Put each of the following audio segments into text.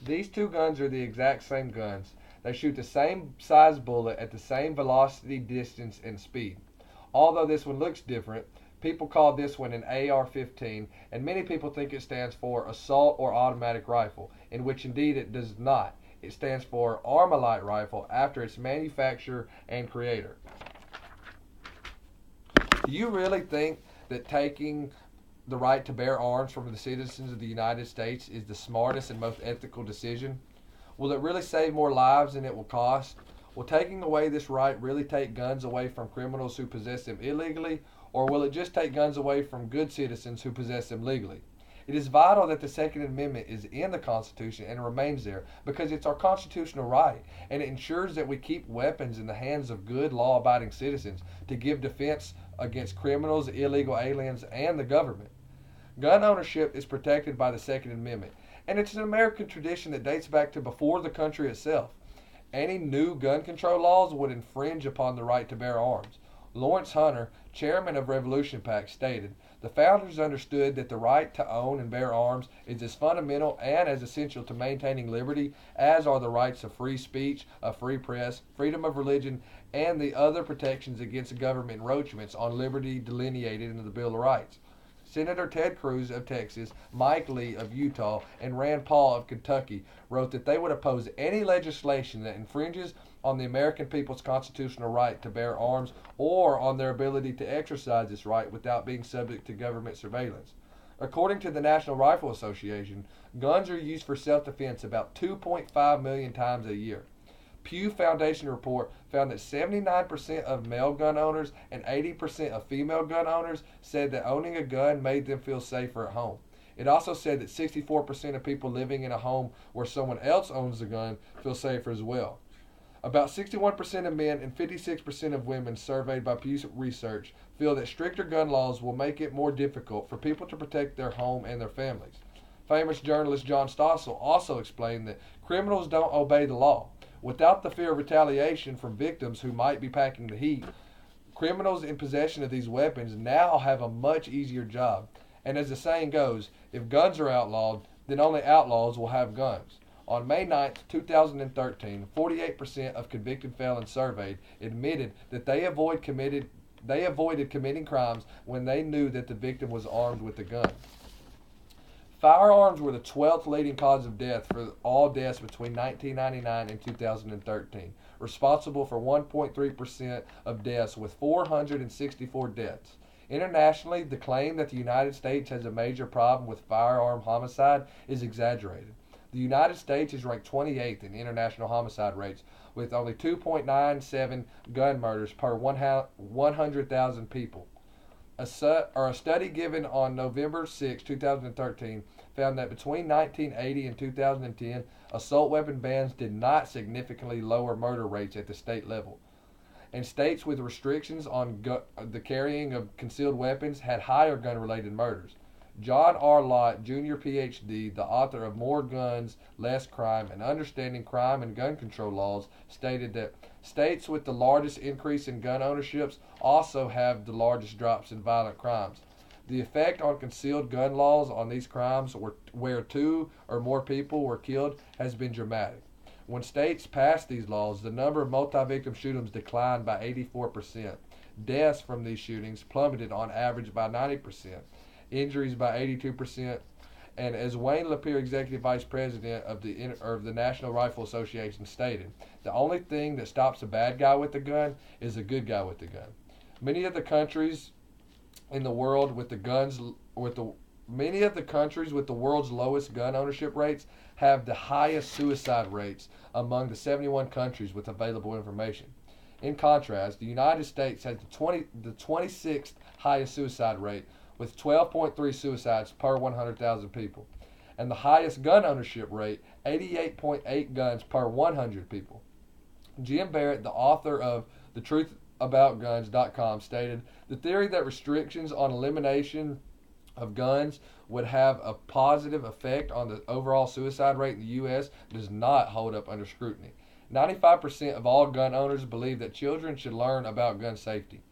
These two guns are the exact same guns. They shoot the same size bullet at the same velocity, distance, and speed. Although this one looks different, people call this one an AR-15, and many people think it stands for Assault or Automatic Rifle, in which indeed it does not. It stands for Armalite Rifle after its manufacturer and creator. Do you really think that taking the right to bear arms from the citizens of the United States is the smartest and most ethical decision? Will it really save more lives than it will cost? Will taking away this right really take guns away from criminals who possess them illegally, or will it just take guns away from good citizens who possess them legally? It is vital that the Second Amendment is in the Constitution and remains there because it's our constitutional right, and it ensures that we keep weapons in the hands of good, law abiding citizens to give defense against criminals, illegal aliens, and the government. Gun ownership is protected by the Second Amendment, and it's an American tradition that dates back to before the country itself. Any new gun control laws would infringe upon the right to bear arms. Lawrence Hunter, chairman of Revolution PAC, stated, "The founders understood that the right to own and bear arms is as fundamental and as essential to maintaining liberty as are the rights of free speech, a free press, freedom of religion, and the other protections against government encroachments on liberty delineated in the Bill of Rights." Senator Ted Cruz of Texas, Mike Lee of Utah, and Rand Paul of Kentucky wrote that they would oppose any legislation that infringes on the American people's constitutional right to bear arms or on their ability to exercise this right without being subject to government surveillance. According to the National Rifle Association, guns are used for self defense about 2.5 million times a year. Pew Foundation report found that 79% of male gun owners and 80% of female gun owners said that owning a gun made them feel safer at home. It also said that 64% of people living in a home where someone else owns a gun feel safer as well. About 61% of men and 56% of women surveyed by Pew Research feel that stricter gun laws will make it more difficult for people to protect their home and their families. Famous journalist John Stossel also explained that criminals don't obey the law. Without the fear of retaliation from victims who might be packing the heat, criminals in possession of these weapons now have a much easier job. And as the saying goes, if guns are outlawed, then only outlaws will have guns. On May 9, 2013, 48% of convicted felons surveyed admitted that they avoided committing crimes when they knew that the victim was armed with a gun. Firearms were the 12th leading cause of death for all deaths between 1999 and 2013, responsible for 1.3% of deaths with 464 deaths. Internationally, the claim that the United States has a major problem with firearm homicide is exaggerated. The United States is ranked 28th in international homicide rates, with only 2.97 gun murders per 100,000 people. A study given on November 6, 2013, found that between 1980 and 2010, assault weapon bans did not significantly lower murder rates at the state level. And states with restrictions on the carrying of concealed weapons had higher gun related murders. John R. Lott, Jr., Ph.D., the author of More Guns, Less Crime, and Understanding Crime and Gun Control Laws, stated that states with the largest increase in gun ownerships also have the largest drops in violent crimes. The effect on concealed gun laws on these crimes, where two or more people were killed, has been dramatic. When states passed these laws, the number of multi-victim shootings declined by 84%. Deaths from these shootings plummeted on average by 90%. Injuries by 82%. And as Wayne Lapierre, Executive Vice President of the National Rifle Association, stated, the only thing that stops a bad guy with a gun is a good guy with a gun. Many of the countries in the world with the guns with the Many of the countries with the world's lowest gun ownership rates have the highest suicide rates among the 71 countries with available information. In contrast, the United States has the 26th highest suicide rate with 12.3 suicides per 100,000 people, and the highest gun ownership rate, 88.8 guns per 100 people. Jim Barrett, the author of TheTruthAboutGuns.com, stated, the theory that restrictions on elimination of guns would have a positive effect on the overall suicide rate in the U.S. does not hold up under scrutiny. 95% of all gun owners believe that children should learn about gun safety.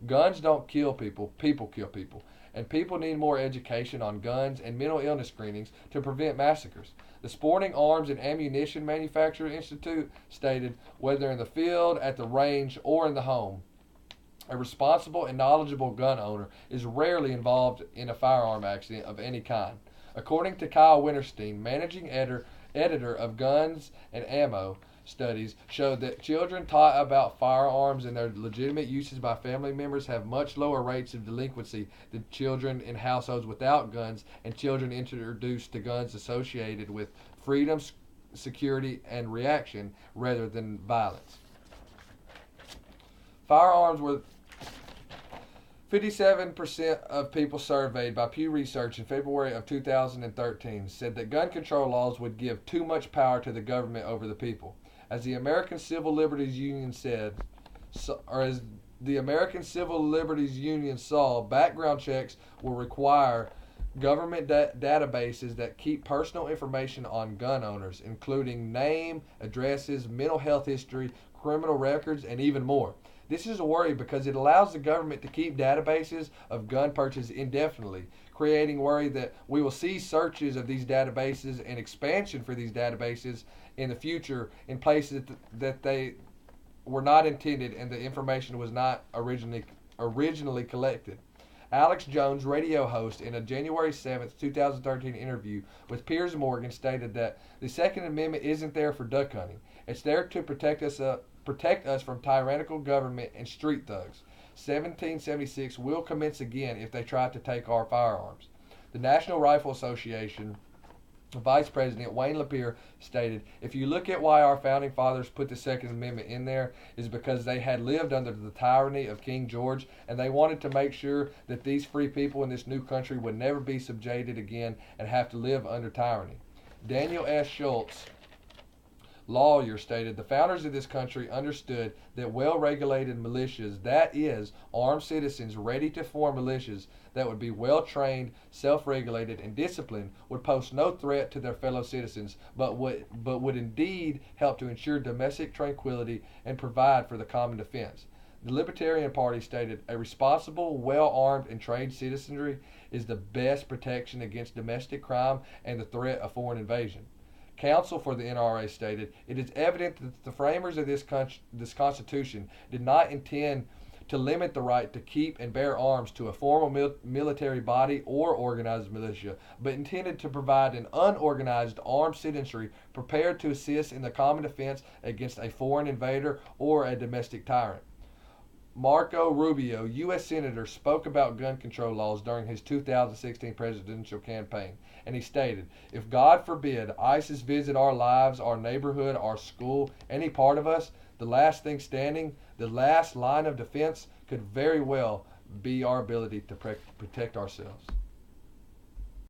Guns don't kill people, people kill people. and people need more education on guns and mental illness screenings to prevent massacres. The Sporting Arms and Ammunition Manufacturer Institute stated, whether in the field, at the range, or in the home, a responsible and knowledgeable gun owner is rarely involved in a firearm accident of any kind. According to Kyle Winterstein, managing editor of Guns and Ammo Studies, showed that children taught about firearms and their legitimate uses by family members have much lower rates of delinquency than children in households without guns and children introduced to guns associated with freedom, security, and reaction rather than violence. Firearms were 57% of people surveyed by Pew Research in February of 2013 said that gun control laws would give too much power to the government over the people. As the American Civil Liberties Union said, as the American Civil Liberties Union saw, background checks will require government databases that keep personal information on gun owners, including name, addresses, mental health history, criminal records, and even more. This is a worry because it allows the government to keep databases of gun purchases indefinitely, creating worry that we will see searches of these databases and expansion for these databases in the future in places that they were not intended and the information was not originally collected. Alex Jones, radio host, in a January 7, 2013 interview with Piers Morgan, stated that the Second Amendment isn't there for duck hunting. It's there to protect us from tyrannical government and street thugs. 1776 will commence again if they try to take our firearms. The National Rifle Association Vice President Wayne Lapierre stated, if you look at why our founding fathers put the Second Amendment in there is because they had lived under the tyranny of King George and they wanted to make sure that these free people in this new country would never be subjugated again and have to live under tyranny. Daniel S. Schultz, lawyer, stated the founders of this country understood that well-regulated militias, that is, armed citizens ready to form militias that would be well-trained, self-regulated, and disciplined, would pose no threat to their fellow citizens, but would indeed help to ensure domestic tranquility and provide for the common defense. The Libertarian Party stated, a responsible, well-armed, and trained citizenry is the best protection against domestic crime and the threat of foreign invasion. Counsel for the NRA stated, it is evident that the framers of this Constitution did not intend to limit the right to keep and bear arms to a formal military body or organized militia, but intended to provide an unorganized armed citizenry prepared to assist in the common defense against a foreign invader or a domestic tyrant. Marco Rubio, U.S. Senator, spoke about gun control laws during his 2016 presidential campaign, and he stated, if God forbid ISIS visit our lives, our neighborhood, our school, any part of us, the last thing standing, the last line of defense could very well be our ability to protect ourselves.